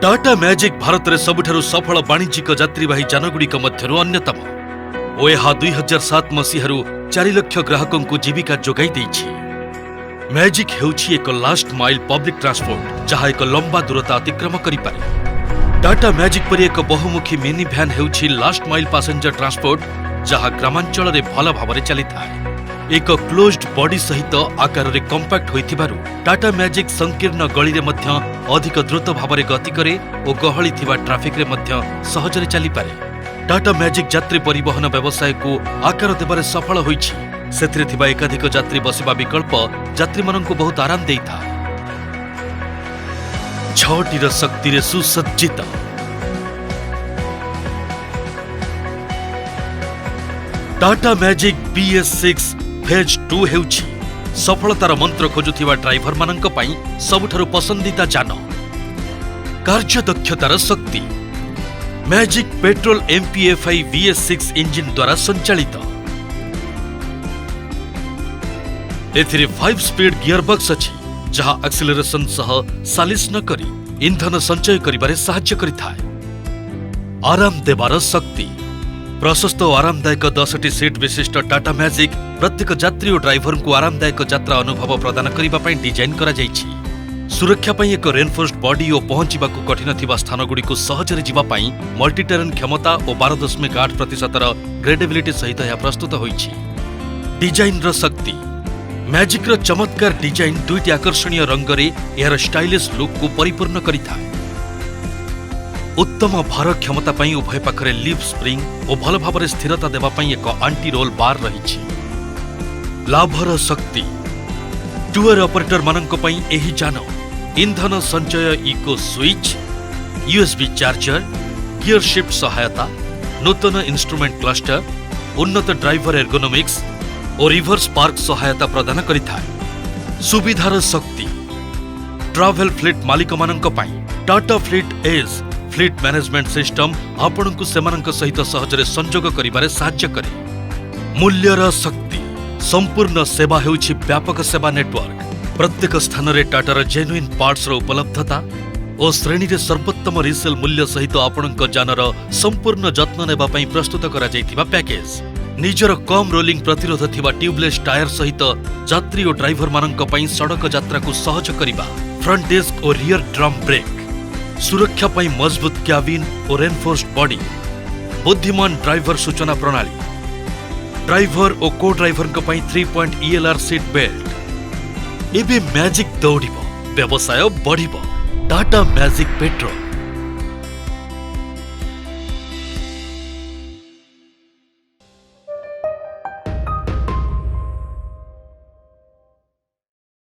Tata magic Bharat में सबुठारु सफल वाणिज्यिक यात्रीवाही जानगुड़िक मध्यरु अन्यतम और यह 2007 मसीहारु 4 लाख ग्राहकों को जीविका जोगाई देइछि। मैजिक हेउछि एक लास्ट माइल पब्लिक ट्रांसपोर्ट जहाँ एक लंबा दूरता अतिक्रम करिपारे। टाटा मैजिक परि एक बहुमुखी मिनी भ्यान हेउछि लास्ट माइल पैसेंजर ट्रांसपोर्ट जहाँ ग्रामांचल रे भल भाव चली थाए। एक क्लोज्ड बॉडी सहित आकार रे कंपैक्ट होइथिबारु टाटा मैजिक संकीर्ण गली रे मध्य अधिक द्रुत भाव में गति करे और गहली थिबा ट्रैफिक रे मध्य सहजरे चली पारे। टाटा मैजिक यात्री परिवहन व्यवसाय को आकार देबारे सफल होइछि। सेथिरे थिबा एकाधिक यात्री बसिबा विकल्प यात्री माननकु बहुत आराम देइथा। छटीर शक्ति रे सुसज्जित टाटा मैजिक BS6 फेज 2 हेउछि सफलतार मंत्र खोजुथिबा ड्राइवर माननक पई सबुठारु पसंदीदा जान। कार्य दक्षतार शक्ति magic petrol MPFI VS6 engine द्वारा संचालित। एथिरे 5 स्पीड गियरबॉक्स अछि जहाँ एक्सीलरेशन सह सालिस न करी इंधन संचय करिबारे सहाय्य करिथाय। आराम देबार शक्ति प्रशस्त और आरामदायक 10टी सीट विशिष्ट टाटा मैजिक प्रत्येक यात्री और ड्राइवर को आरामदायक यात्रा अनुभव प्रदान करने डिजाइन करा जाइछि। सुरक्षा पई एक रेनफोर्स्ड बॉडी और पहुंचीबाकू कठिन थिबा स्थान गुड़ी को सहजरे जीवा पई मल्टी टेरेन क्षमता और 12.8% ग्रेडेबिलिटी सहित यह प्रस्तुत होइछि। डिजाइन र शक्ति मैजिक र चमत्कार डिजाइन दुईटी आकर्षणीय रंग रे यार स्टाइलिश लुक को परिपूर्ण करिथा। उत्तम भार क्षमता पई उभय पाखरे लिफ स्प्रिंग और भल भाव स्थिरता देवा पई एक आंटी रोल बार रहिछि। लाभर शक्ति टूर ऑपरेटर माननक पई एही जान इंधन संचय eco switch USB charger gear shift सहायता नूतन इंस्ट्रूमेंट क्लस्टर उन्नत ड्राइवर एर्गोनॉमिक्स और रिवर्स पार्क सहायता प्रदान करिथाय। सुविधार शक्ति ट्रैवल फ्लीट मालिक माननक पई Tata fleet edge fleet management system आपण को सेमानक सहित सहजरे संजोग करिबारे सहाय्य करे। मूल्यर शक्ति संपूर्ण सेवा हेउछि व्यापक सेवा नेटवर्क। प्रत्येक स्थान रे टाटार जेन्युइन पार्ट्स रो उपलब्धता और श्रेणी रे सर्वोत्तम रिसेल मूल्य सहित आपणक जानर संपूर्ण जत्न नेबा पई प्रस्तुत करा जाइथिबा पैकेज। निजर कम रोलिंग प्रतिरोध थिबा ट्यूबलेस टायर सहित यात्री और ड्राइवर माननक पई सड़क यात्रा को सहज करिबा। फ्रंट डिस्क और रियर ड्रम ब्रेक सुरक्षा पई मजबूत कैबिन और रेनफोर्स्ड बॉडी बुद्धिमान ड्राइवर सूचना प्रणाली ड्राइवर और को ड्राइवर को पई 3-point ELR सीट बेल्ट। एबे मैजिक दौड़िबो व्यवसाय बढ़िबो। Tata magic petrol.